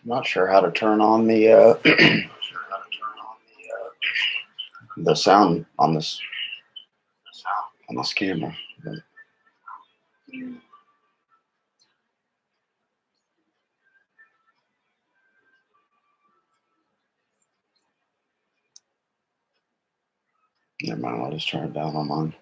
Not sure how to turn on the the sound on this camera. But never mind, I'll just turn it down on mine.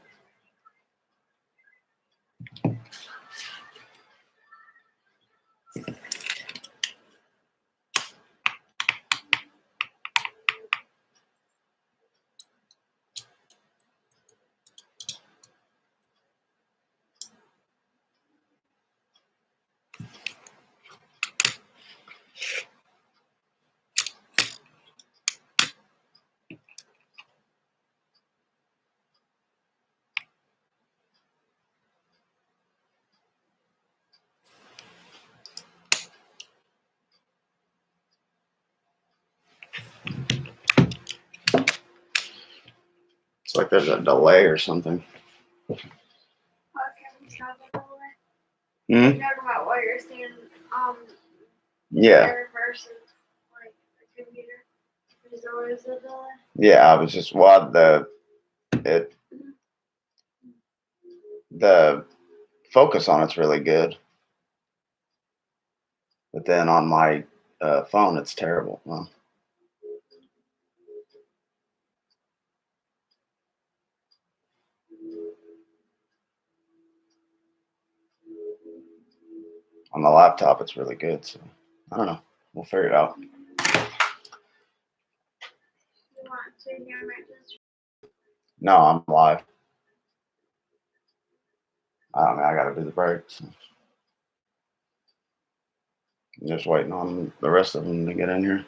It's like there's a delay or something. You're talking about what you're saying, Yeah. versus like the computer. There's always a delay. Yeah, I was just the focus on it's really good, but then on my phone it's terrible. Well, on the laptop it's really good, so I don't know. We'll figure it out. You want to hear my just No, I'm live. I don't know. I got to do the break. So. I'm just waiting on the rest of them to get in here.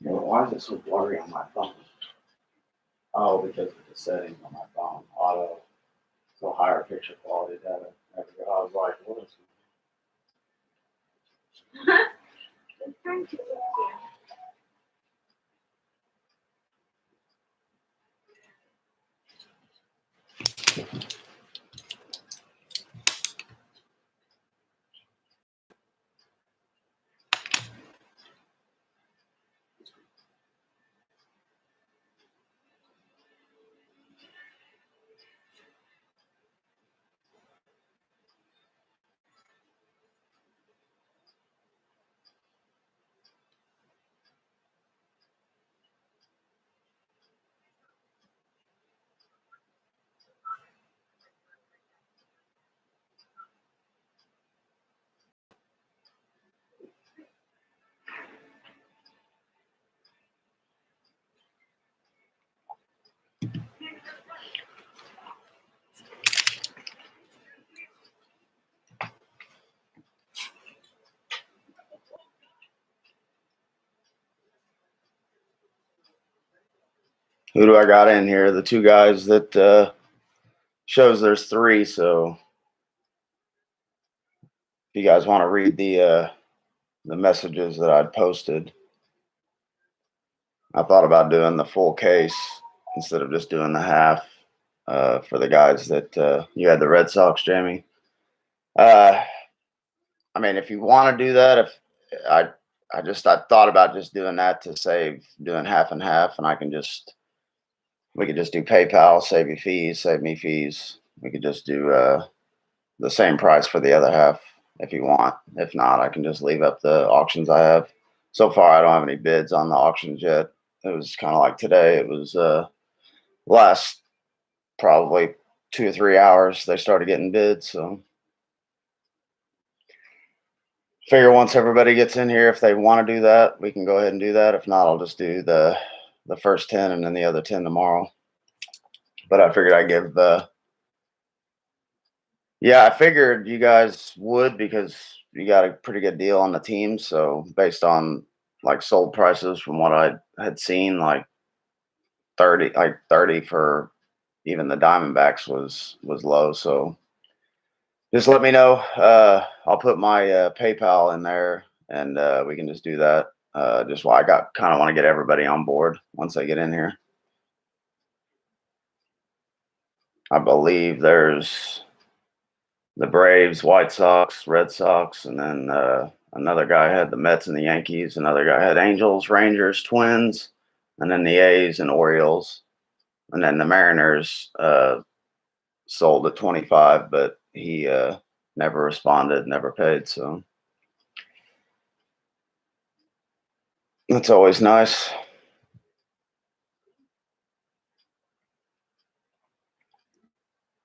Yeah, but why is it so blurry on my phone? Oh, because of the settings on my phone. Auto, so higher picture quality data. I was like, what is it? I'm trying to look here. Who do I got in here? The two guys that shows there's three. So if you guys want to read the messages that I'd posted, I thought about doing the full case instead of just doing the half for the guys that you had the Red Sox, Jamie. I mean, if you want to do that, if I thought about just doing that to save doing half and half, and we could just do PayPal, save you fees, save me fees. We could just do the same price for the other half if you want. If not, I can just leave up the auctions I have. So far, I don't have any bids on the auctions yet. It was kind of like today. It was last probably 2 or 3 hours they started getting bids. So figure once everybody gets in here, if they want to do that, we can go ahead and do that. If not, I'll just do the first 10 and then the other 10 tomorrow. But I figured I'd give yeah, I figured you guys would because you got a pretty good deal on the team. So based on like sold prices from what I had seen, like 30 for even the Diamondbacks was low. So just let me know. I'll put my PayPal in there, and we can just do that. Just why I kind of want to get everybody on board once they get in here. I believe there's the Braves, White Sox, Red Sox, and then another guy had the Mets and the Yankees. Another guy had Angels, Rangers, Twins, and then the A's and Orioles, and then the Mariners sold at 25, but he never responded, never paid. So that's always nice.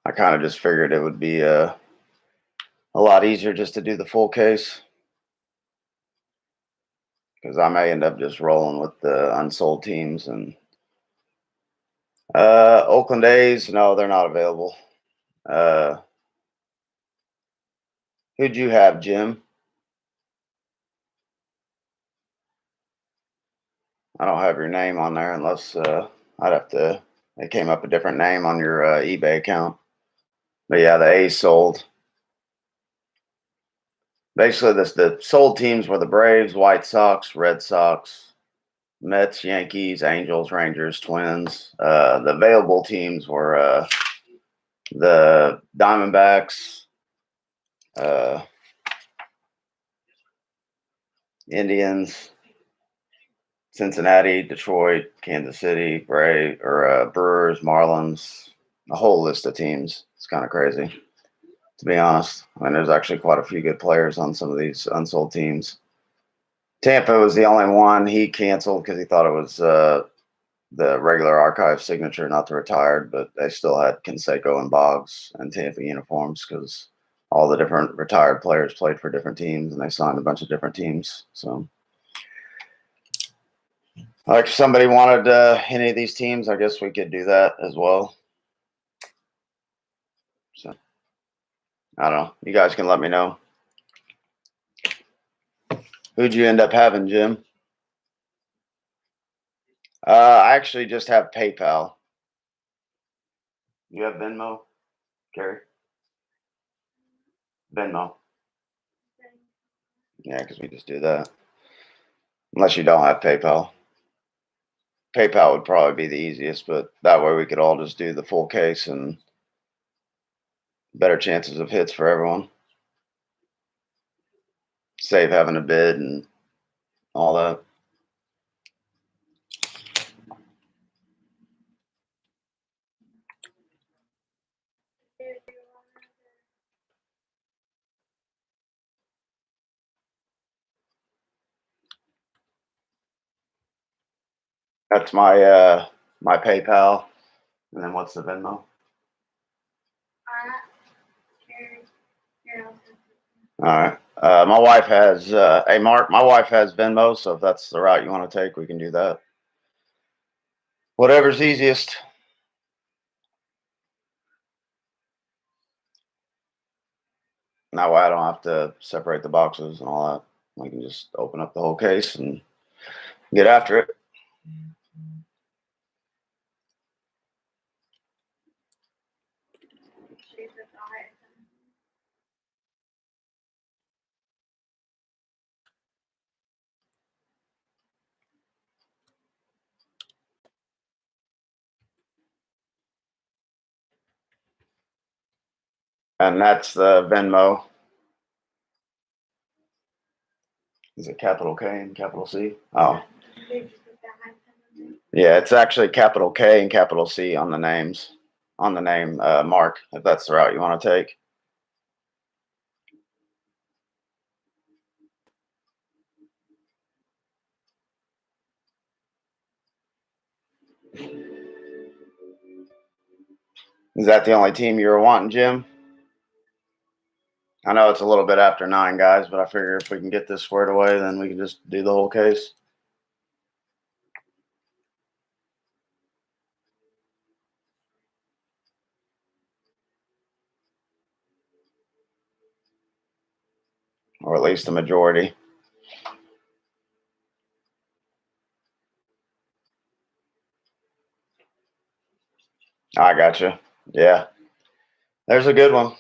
I kind of just figured it would be a lot easier just to do the full case because I may end up just rolling with the unsold teams. And Oakland A's, no, they're not available. Who'd you have, Jim? I don't have your name on there unless I'd have to. It came up a different name on your eBay account. But yeah, the A's sold. Basically, the sold teams were the Braves, White Sox, Red Sox, Mets, Yankees, Angels, Rangers, Twins. The available teams were the Diamondbacks, Indians, Cincinnati, Detroit, Kansas City, Brewers, Marlins, a whole list of teams. It's kind of crazy, to be honest. I mean, there's actually quite a few good players on some of these unsold teams. Tampa was the only one he canceled because he thought it was the regular archive signature, not the retired, but they still had Canseco and Boggs and Tampa uniforms because all the different retired players played for different teams and they signed a bunch of different teams. So like if somebody wanted any of these teams, I guess we could do that as well. So I don't know. You guys can let me know. Who'd you end up having, Jim? I actually just have PayPal. You have Venmo, Carrie? Venmo. Yeah, because we just do that. Unless you don't have PayPal. PayPal would probably be the easiest, but that way we could all just do the full case and better chances of hits for everyone. Save having a bid and all that. That's my PayPal. And then what's the Venmo? All right. My wife has hey Mark, my wife has Venmo, so if that's the route you want to take, we can do that. Whatever's easiest. That way I don't have to separate the boxes and all that. We can just open up the whole case and get after it. And that's the Venmo. Is it capital K and capital C? Oh, yeah, it's actually capital K and capital C on the names, on the name Mark, if that's the route you want to take. Is that the only team you were wanting, Jim? I know it's a little bit after 9, guys, but I figure if we can get this squared away, then we can just do the whole case. Or at least the majority. I gotcha. Yeah. There's a good one.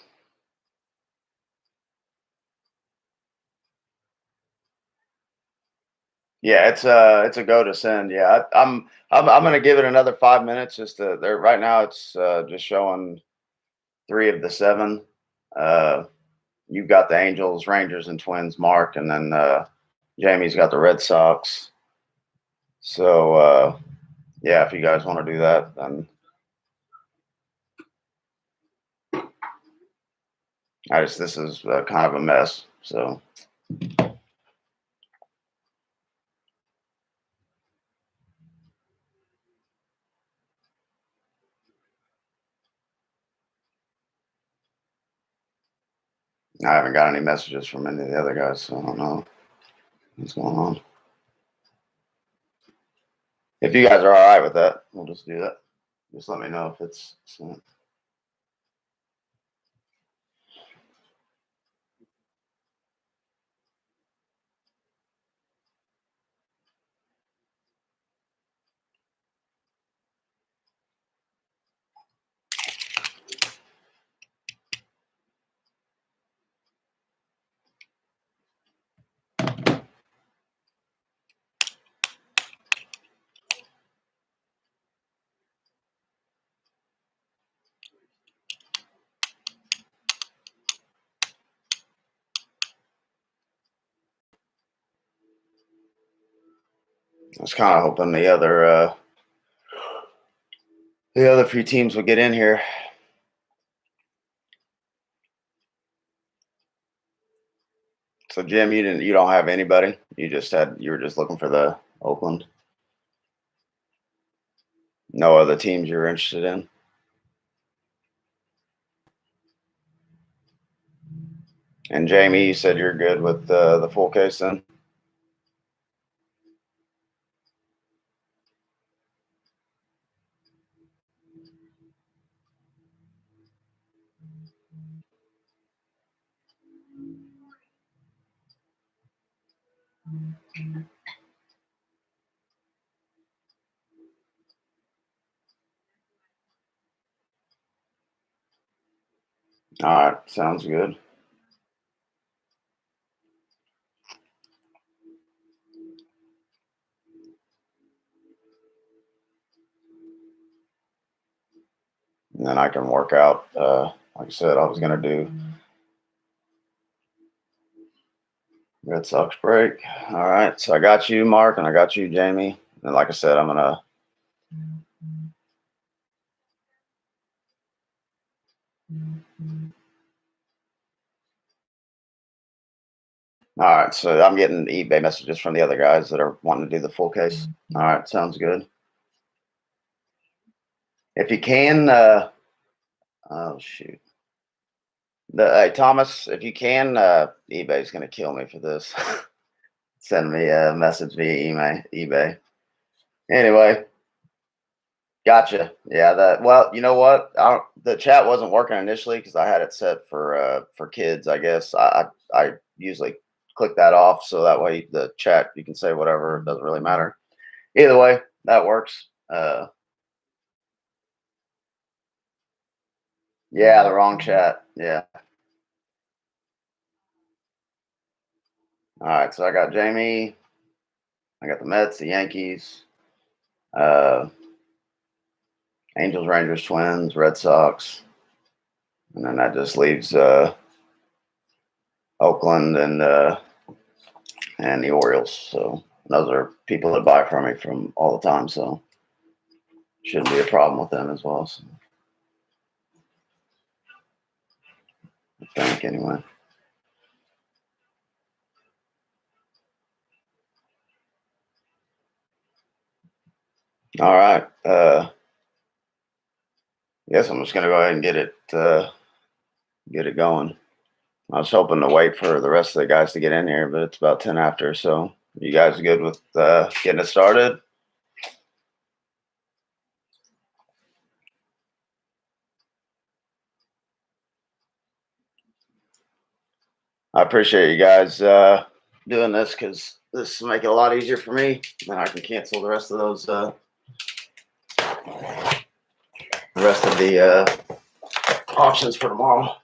Yeah, it's a go to send. Yeah, I'm gonna give it another 5 minutes. Just to there right now. It's just showing 3 of the 7. Uh, you've got the Angels, Rangers, and Twins marked, and then Jamie's got the Red Sox. So yeah, if you guys want to do that, then this is kind of a mess. So I haven't got any messages from any of the other guys, so I don't know what's going on. If you guys are all right with that, we'll just do that. Just let me know if it's sent. I was kind of hoping the other few teams would get in here. So Jim, you don't have anybody. You were just looking for the Oakland. No other teams you're interested in. And Jamie, you said you're good with the full case then. All right, sounds good. And then I can work out, like I said, I was going to do Red Sox break. All right. So I got you, Mark, and I got you, Jamie. And like I said, I'm going to. All right. So I'm getting eBay messages from the other guys that are wanting to do the full case. All right. Sounds good. If you can, oh, shoot. Hey, Thomas, if you can, eBay's going to kill me for this. Send me a message via eBay. Anyway, gotcha. Yeah, well, you know what? The chat wasn't working initially because I had it set for kids. I guess I usually click that off so that way the chat you can say whatever. It doesn't really matter. Either way, that works. Yeah, the wrong chat. Yeah. All right, so I got Jamie. I got the Mets, the Yankees, Angels, Rangers, Twins, Red Sox, and then that just leaves Oakland and the Orioles. So those are people that buy from me from all the time. So shouldn't be a problem with them as well. So I think anyway. All right. Guess I'm just gonna go ahead and get it going. I was hoping to wait for the rest of the guys to get in here, but it's about 10 after. So you guys good with getting it started? I appreciate you guys doing this because this will make it a lot easier for me. Then I can cancel the rest of those, the rest of the auctions for tomorrow.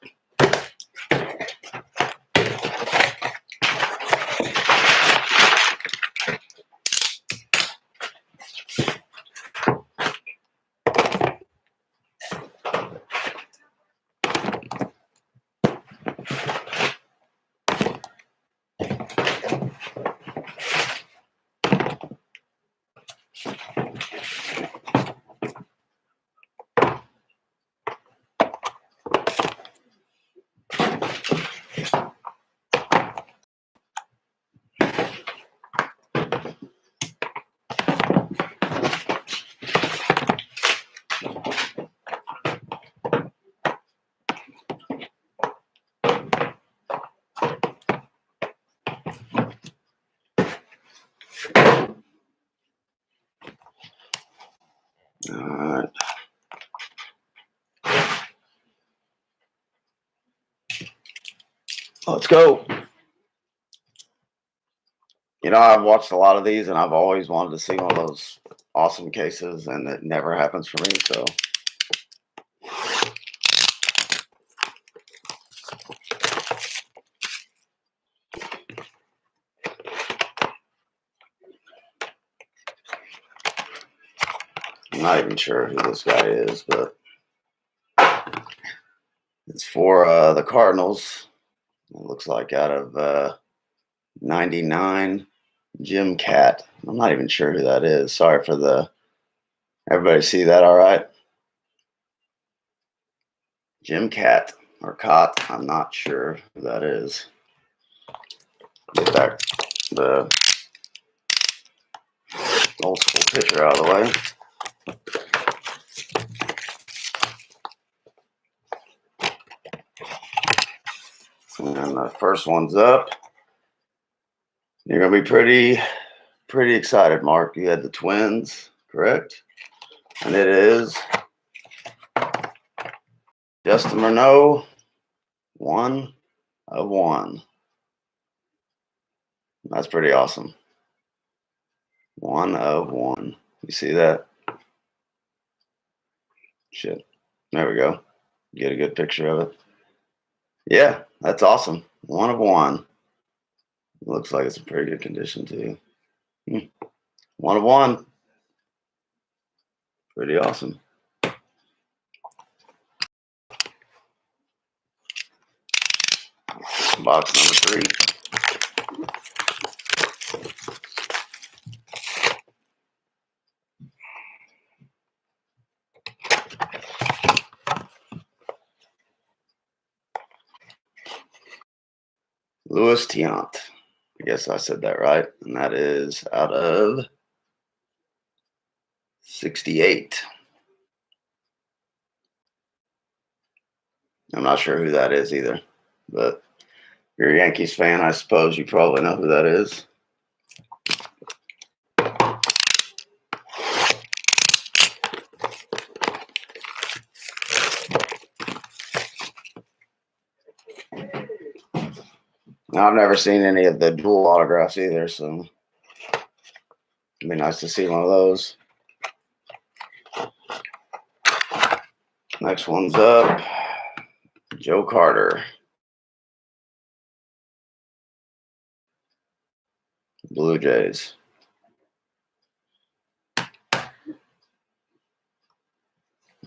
All right. Let's go. You know, I've watched a lot of these and I've always wanted to see one of those awesome cases, and it never happens for me. So I'm not even sure who this guy is, but it's for the Cardinals. It looks like out of 99, Jim Cat. I'm not even sure who that is. Sorry for the. Everybody see that all right? Jim Cat or Cott. I'm not sure who that is. Get that the old school picture out of the way. And the first one's up. You're gonna be pretty excited, Mark. You had the Twins, correct? And it is Justin Morneau, 1 of 1. That's pretty awesome. 1 of 1. You see that? Shit. There we go. Get a good picture of it. Yeah, that's awesome. 1 of 1. Looks like it's in pretty good condition too. 1 of 1. Pretty awesome. Box number 3. Louis Tiant. I guess I said that right. And that is out of 68. I'm not sure who that is either, but if you're a Yankees fan, I suppose you probably know who that is. Now, I've never seen any of the dual autographs either, so it'd be nice to see one of those. Next one's up. Joe Carter. Blue Jays.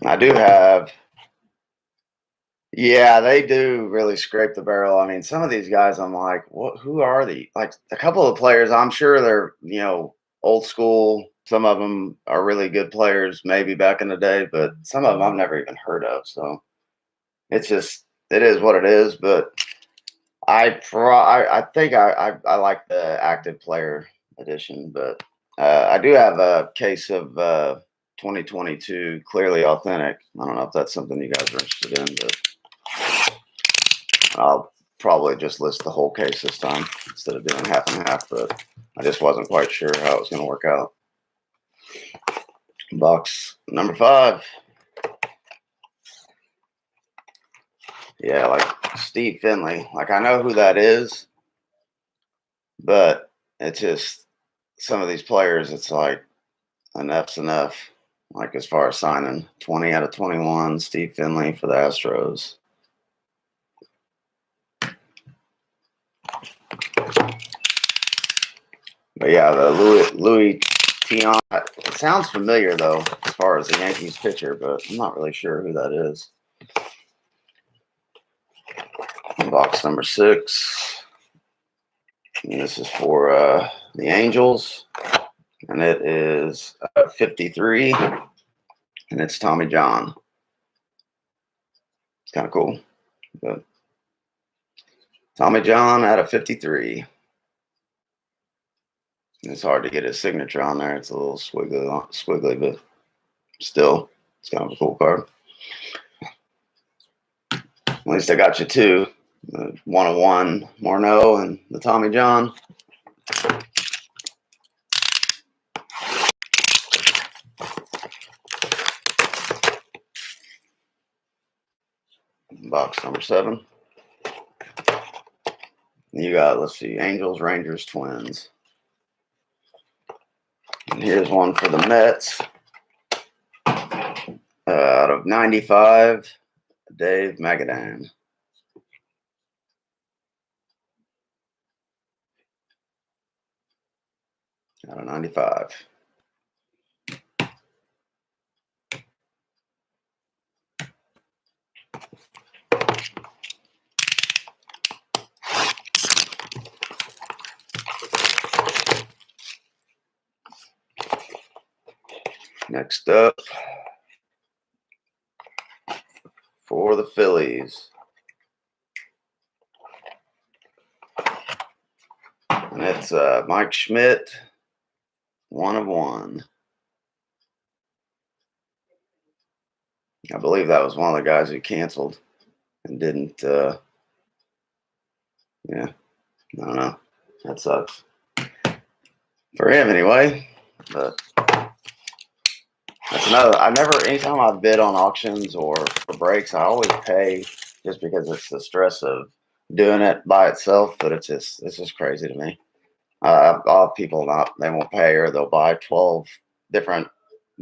I do have. Yeah, they do really scrape the barrel. I mean, some of these guys, I'm like, what? Who are they? Like a couple of players, I'm sure they're old school. Some of them are really good players, maybe back in the day, but some of them I've never even heard of. So it is what it is. But I think I like the active player edition, but I do have a case of 2022 Clearly Authentic. I don't know if that's something you guys are interested in, but I'll probably just list the whole case this time instead of doing half and half, but I just wasn't quite sure how it was going to work out. Box number 5. Yeah, like Steve Finley. Like, I know who that is, but it's just some of these players, it's like enough's enough. Like, as far as signing, 20 out of 21, Steve Finley for the Astros. But yeah, the Louis Tiant. It sounds familiar though, as far as the Yankees pitcher, but I'm not really sure who that is. Box number 6. And this is for the Angels, and it is 53, and it's Tommy John. It's kind of cool, but Tommy John out of 53. It's hard to get his signature on there. It's a little squiggly, but still, it's kind of a cool card. At least I got you 2. The 101 Morneau and the Tommy John. Box number 7. You got, let's see, Angels, Rangers, Twins. And here's one for the Mets. Out of 95, Dave Magadan. Out of 95. Next up, for the Phillies. And it's Mike Schmidt, 1 of 1. I believe that was one of the guys who canceled and didn't. Yeah, I don't know. That sucks for him anyway. But that's another. I never. Anytime I bid on auctions or for breaks, I always pay just because it's the stress of doing it by itself. But it's just crazy to me. A lot of people they won't pay, or they'll buy 12 different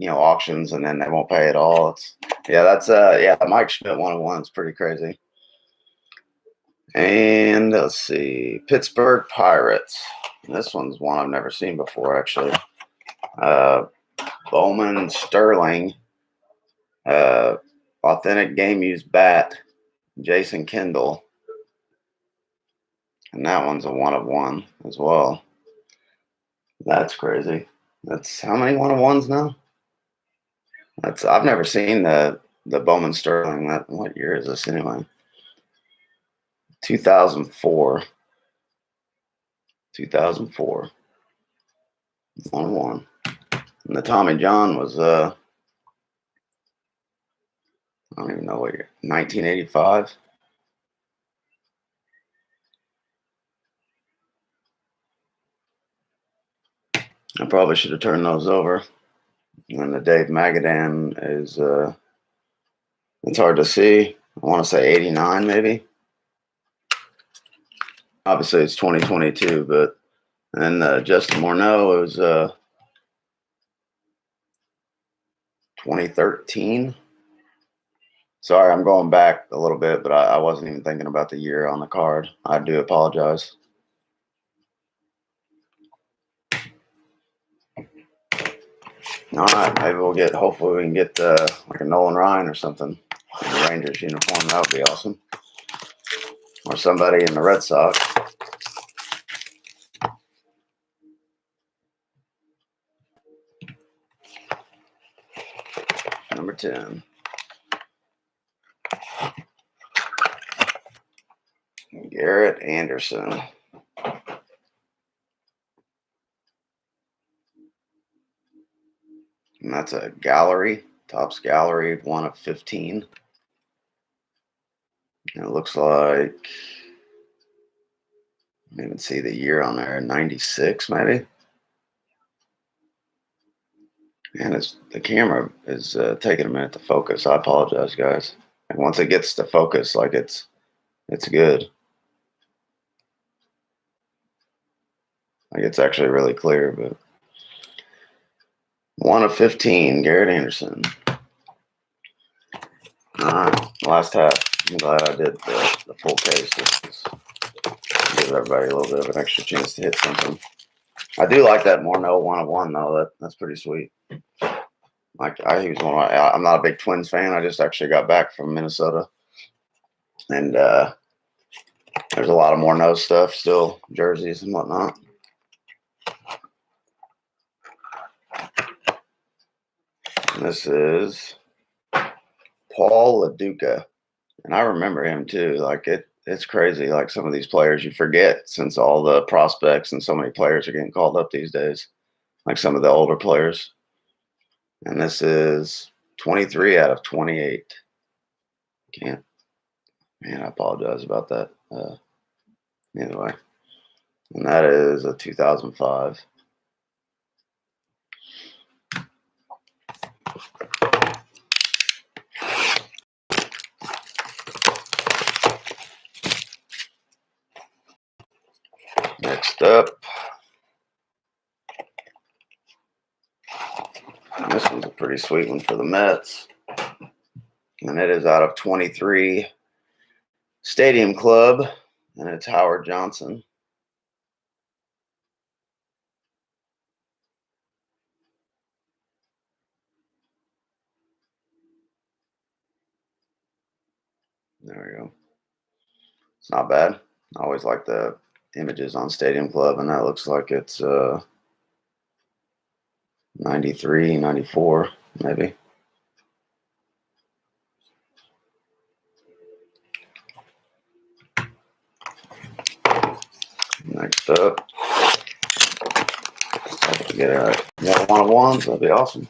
auctions and then they won't pay at all. That's Mike Schmidt 1 of 1 is pretty crazy. And let's see, Pittsburgh Pirates. This one's one I've never seen before, actually. Bowman Sterling, authentic game used bat, Jason Kendall. And that one's a 1 of 1 as well. That's crazy. That's how many 1 of 1s now? I've never seen the Bowman Sterling. What year is this anyway? 2004. 2004. 1 of 1. And the Tommy John was I don't even know what year. 1985. I probably should have turned those over. And the Dave Magadan is it's hard to see. I want to say 89 maybe. Obviously it's 2022, but and Justin Morneau, it was 2013. Sorry, I'm going back a little bit, but I wasn't even thinking about the year on the card. I do apologize. All right, maybe hopefully we can get like a Nolan Ryan or something in the Rangers uniform. That would be awesome. Or somebody in the Red Sox. Number 10. Garrett Anderson. And that's a gallery, Topps Gallery, 1 of 15. And it looks like, I didn't even see the year on there, 96 maybe. And the camera is taking a minute to focus. I apologize, guys. And once it gets to focus, like it's good. Like it's actually really clear, but 1 of 15, Garrett Anderson. All right, last half. I'm glad I did the full case. Just give everybody a little bit of an extra chance to hit something. I do like that Morneau 1 of 1 though. That's pretty sweet. Like he was I'm not a big Twins fan. I just actually got back from Minnesota, and there's a lot of Morneau stuff still, jerseys and whatnot. And this is Paul LaDuca, and I remember him too. Like it's crazy. Like some of these players you forget since all the prospects and so many players are getting called up these days. Like some of the older players. And this is 23 out of 28. Man, I apologize about that. Anyway, and that is a 2005. Next up, this one's a pretty sweet one for the Mets. And it is out of 23 Stadium Club, and it's Howard Johnson. There we go. It's not bad. I always like the images on Stadium Club, and that looks like it's 93, 94, maybe. Next up, get a 1 of 1s. That'd be awesome.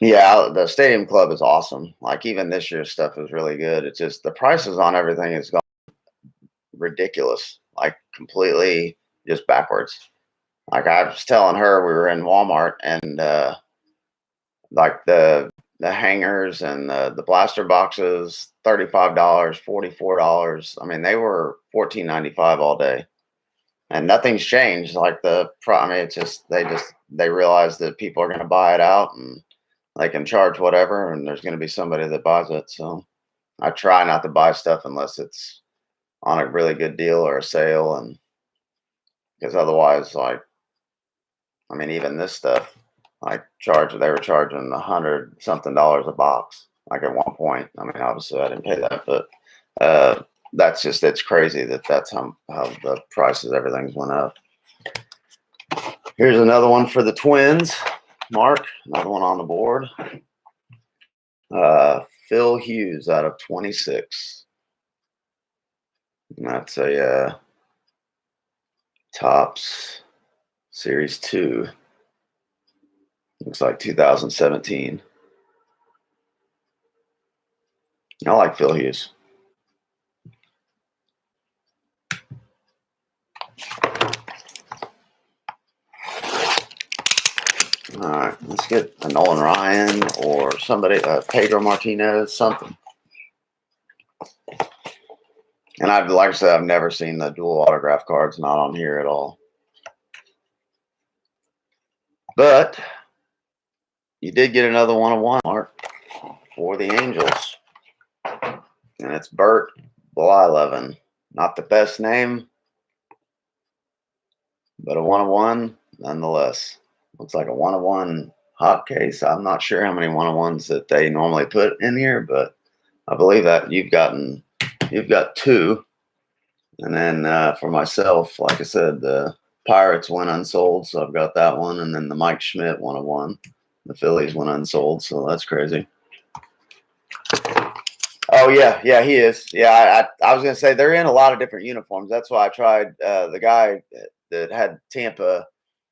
Yeah, the Stadium Club is awesome. Like even this year's stuff is really good. It's just the prices on everything is gone ridiculous, like completely just backwards. Like I was telling her, we were in Walmart and like the hangers and the blaster boxes, $35, $44. I mean, they were $14.95 all day, and nothing's changed. Like I mean, it's just they realize that people are going to buy it out and they can charge whatever, and there's going to be somebody that buys it. So I try not to buy stuff unless it's on a really good deal or a sale, and because otherwise, like, I mean, even this stuff, like they were charging $100 something a box. Like at one point, I mean, obviously I didn't pay that, but that's just, it's crazy that's how the prices, everything's went up. Here's another one for the Twins, Mark. Another one on the board. Phil Hughes out of 26. And that's a Topps Series 2. Looks like 2017. I like Phil Hughes. All right, let's get a Nolan Ryan or somebody, Pedro Martinez, something. And like I said, I've never seen the dual autograph cards, not on here at all. But you did get another 1-of-1, Mark, for the Angels. And it's Bert Blyleven. Not the best name, but a 1-of-1 nonetheless. Looks like a 1-of-1 hot case. I'm not sure how many 1-of-1s that they normally put in here, but I believe that you've got 2. And then for myself, like I said, the Pirates went unsold, so I've got that one. And then the Mike Schmidt 1-of-1. The Phillies went unsold, so that's crazy. Oh, yeah, he is. Yeah, I was going to say they're in a lot of different uniforms. That's why I tried the guy that had Tampa.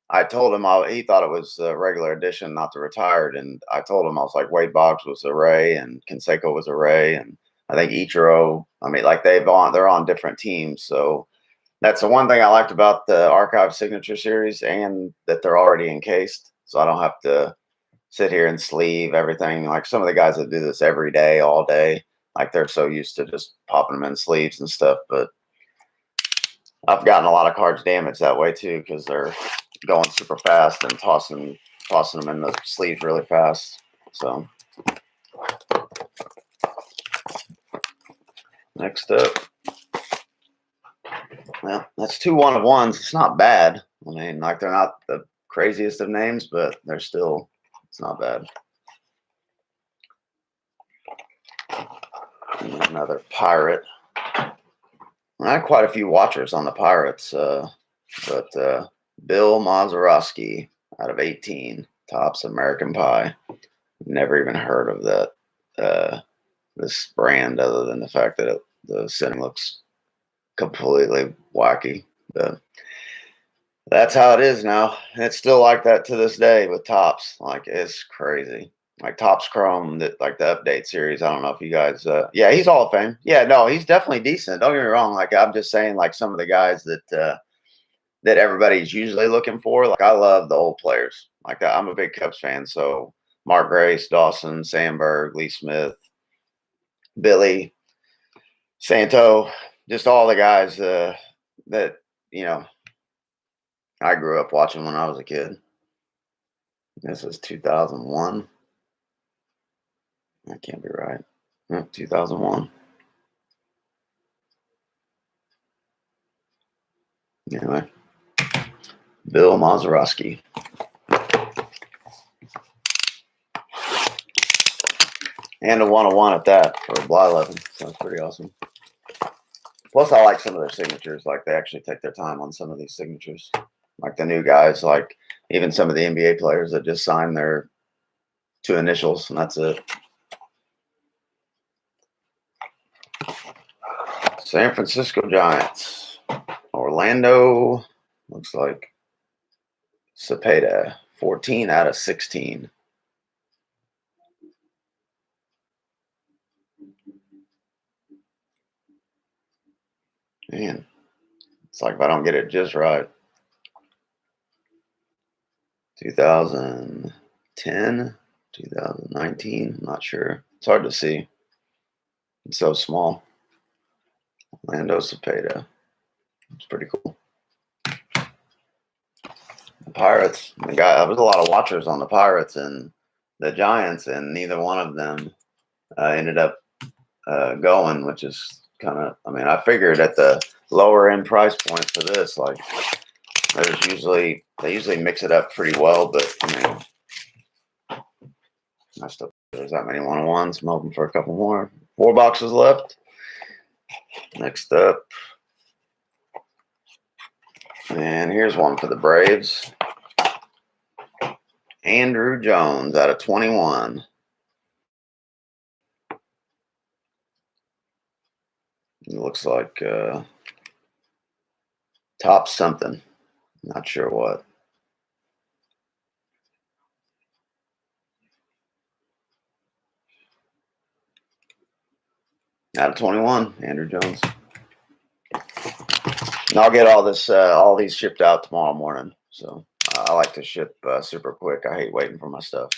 I told him he thought it was a regular edition, not the retired. And I told him, I was like, Wade Boggs was a Ray and Canseco was a Ray. And I think Ichiro, I mean, like they're on different teams. So that's the one thing I liked about the Archive Signature Series, and that they're already encased. So I don't have to sit here and sleeve everything. Like some of the guys that do this every day, all day, like they're so used to just popping them in sleeves and stuff. But I've gotten a lot of cards damaged that way too, because they're going super fast and tossing them in the sleeve really fast. So next up, well, that's 2 1-of-1s. It's not bad. I mean, like they're not the craziest of names, but they're still, it's not bad. And another Pirate. I had quite a few watchers on the Pirates, but Bill Mazeroski out of 18, Topps American Pie. Never even heard of that this brand, other than the fact that the setting looks completely wacky. But that's how it is now. And it's still like that to this day with Topps. Like, it's crazy. Like Topps Chrome, like the update series. I don't know if you guys, yeah, he's Hall of Fame. Yeah, no, he's definitely decent. Don't get me wrong. Like, I'm just saying, like some of the guys that everybody's usually looking for. Like, I love the old players. Like, I'm a big Cubs fan, so Mark Grace, Dawson, Sandberg, Lee Smith, Billy, Santo, just all the guys that I grew up watching when I was a kid. This is 2001. That can't be right. 2001. Anyway, Bill Mazeroski. And a 1-of-1 at that for Blyleven. So that's pretty awesome. Plus, I like some of their signatures. Like, they actually take their time on some of these signatures. Like the new guys, like even some of the NBA players that just sign their 2 initials, and that's it. San Francisco Giants. Orlando, looks like Cepeda, 14 out of 16. Man, it's like if I don't get it just right. 2010, 2019, I'm not sure. It's hard to see. It's so small. Orlando Cepeda. It's pretty cool. The Pirates. There was a lot of watchers on the Pirates and the Giants, and neither one of them ended up going, which is kind of, I mean, I figured at the lower end price point for this, like they usually mix it up pretty well, but I mean, there's that many 1-of-1s. I'm hoping for a couple more. 4 boxes left. Next up. And here's one for the Braves. Andrew Jones out of 21. It looks like top something. Not sure what. Out of 21, Andrew Jones. And I'll get all these shipped out tomorrow morning. So I like to ship super quick. I hate waiting for my stuff.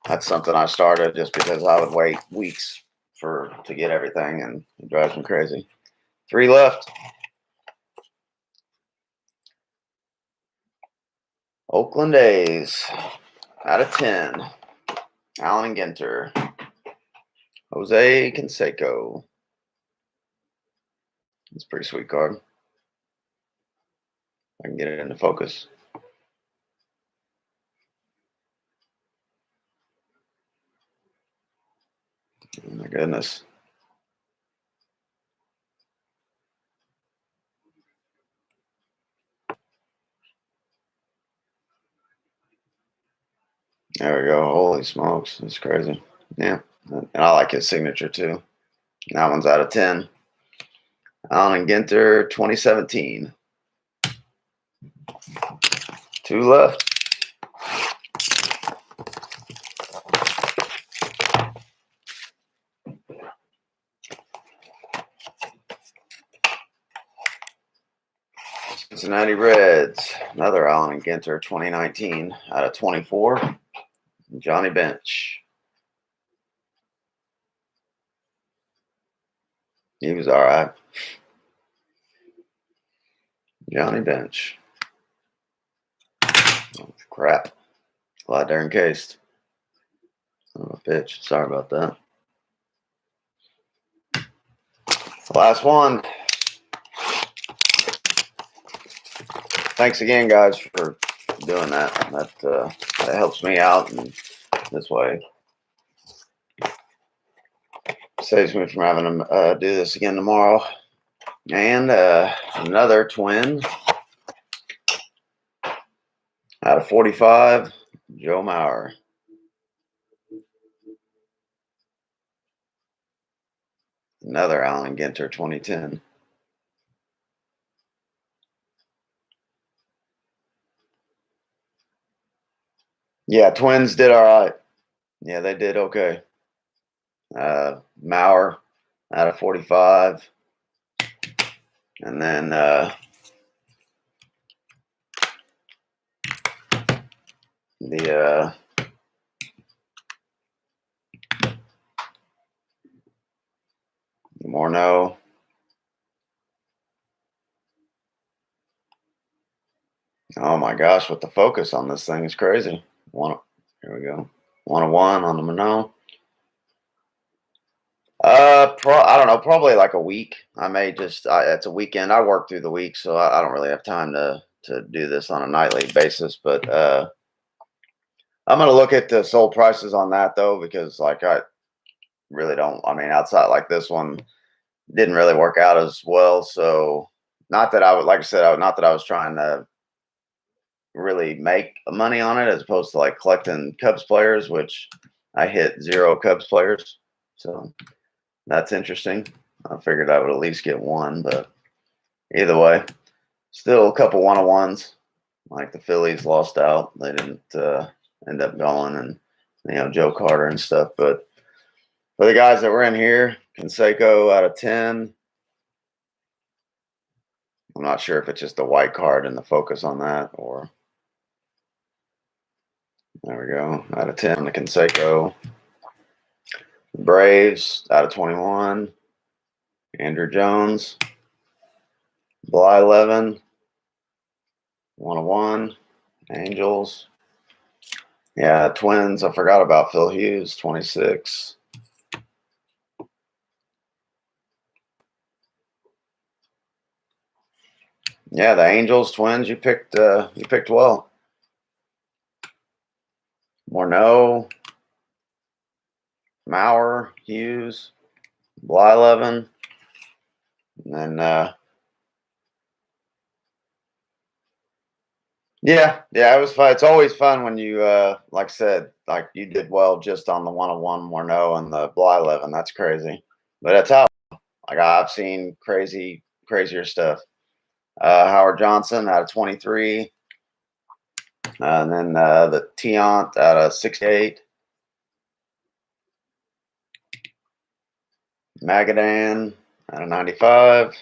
That's something I started just because I would wait weeks to get everything, and it drives me crazy. 3 left. Oakland A's out of 10. Allen Ginter. Jose Canseco. It's a pretty sweet card. I can get it into focus. Oh my goodness. There we go. Holy smokes. That's crazy. Yeah. And I like his signature too. That one's out of 10. Allen Ginter, 2017. 2 left. Cincinnati Reds. Another Allen Ginter, 2019. Out of 24. Johnny Bench. He was all right. Johnny Bench. Oh, crap. Glad they're encased. Son of a bitch. Sorry about that. Last one. Thanks again, guys, for doing that. That helps me out, and this way saves me from having to do this again tomorrow. And another twin out of 45, Joe Mauer. Another Allen Ginter, 2010. Yeah, Twins did all right. Yeah, they did okay. Mauer out of 45. And then the Morneau. Oh my gosh, with the focus on this thing is crazy. Here we go. 101 on the Morneau. I don't know, probably like a week. I may just it's a weekend. I work through the week, so I don't really have time to do this on a nightly basis. But I'm gonna look at the sold prices on that though, because like I really don't. I mean, outside like this one didn't really work out as well. So not that I would, like I said, not that I was trying to really make money on it, as opposed to like collecting Cubs players, which I hit 0 Cubs players. So that's interesting. I figured I would at least get one, but either way, still a couple 101s. Like the Phillies lost out; they didn't end up going, and Joe Carter and stuff. But for the guys that were in here, Canseco out of 10. I'm not sure if it's just the white card and the focus on that, or there we go. Out of 10, the Canseco. Braves out of 21. Andrew Jones. Bly 11. 101. Angels. Yeah, Twins. I forgot about Phil Hughes, 26. Yeah, the Angels, Twins. You picked well. Morneau, Mauer, Hughes, Blyleven, and then yeah, it was fun. It's always fun when you like I said, like you did well just on the 101 Morneau and the Blyleven. That's crazy, but that's how. Like I've seen crazier stuff. Howard Johnson out of 23, and then the Tiant out of 68. Magadan out of 95.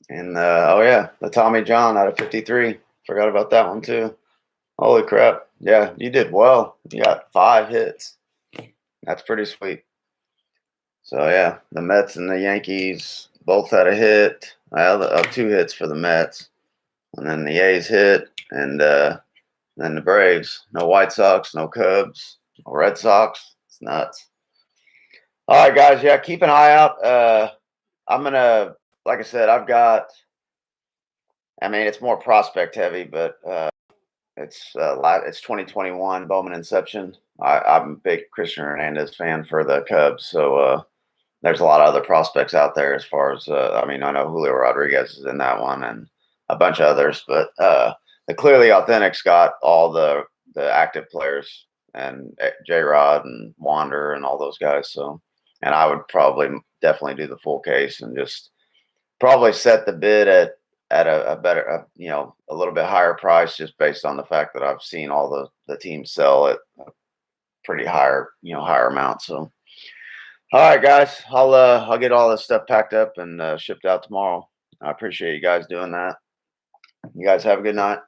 And oh yeah, the Tommy John out of 53. Forgot about that one too. Holy crap. Yeah, you did well. You got 5 hits. That's pretty sweet. So yeah, the Mets and the Yankees both had a hit. Well, 2 hits for the Mets. And then the A's hit, and then the Braves. No White Sox, no Cubs, no Red Sox. It's nuts. All right, guys. Yeah, keep an eye out. I'm gonna, like I said, I've got. I mean, it's more prospect heavy, but it's 2021 Bowman Inception. I'm a big Christian Hernandez fan for the Cubs, so there's a lot of other prospects out there. As far as I mean, I know Julio Rodriguez is in that one, and a bunch of others, but the Clearly Authentics got all the active players, and J Rod and Wander and all those guys. So, and I would probably definitely do the full case and just probably set the bid at a better, a little bit higher price, just based on the fact that I've seen all the teams sell at a pretty higher amount. So, all right, guys, I'll get all this stuff packed up and shipped out tomorrow. I appreciate you guys doing that. You guys have a good night.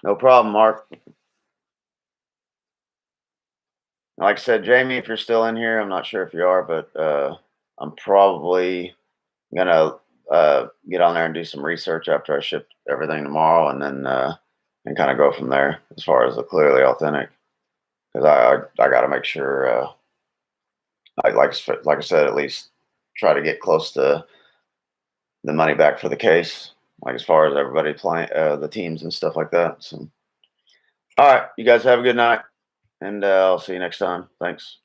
No problem, Mark. Like I said, Jamie, if you're still in here, I'm not sure if you are, but I'm probably gonna get on there and do some research after I ship everything tomorrow, and then and kind of go from there as far as the Clearly Authentic, because I got to make sure I like I said, at least try to get close to the money back for the case, like as far as everybody playing the teams and stuff like that. So, all right, you guys have a good night, and I'll see you next time. Thanks.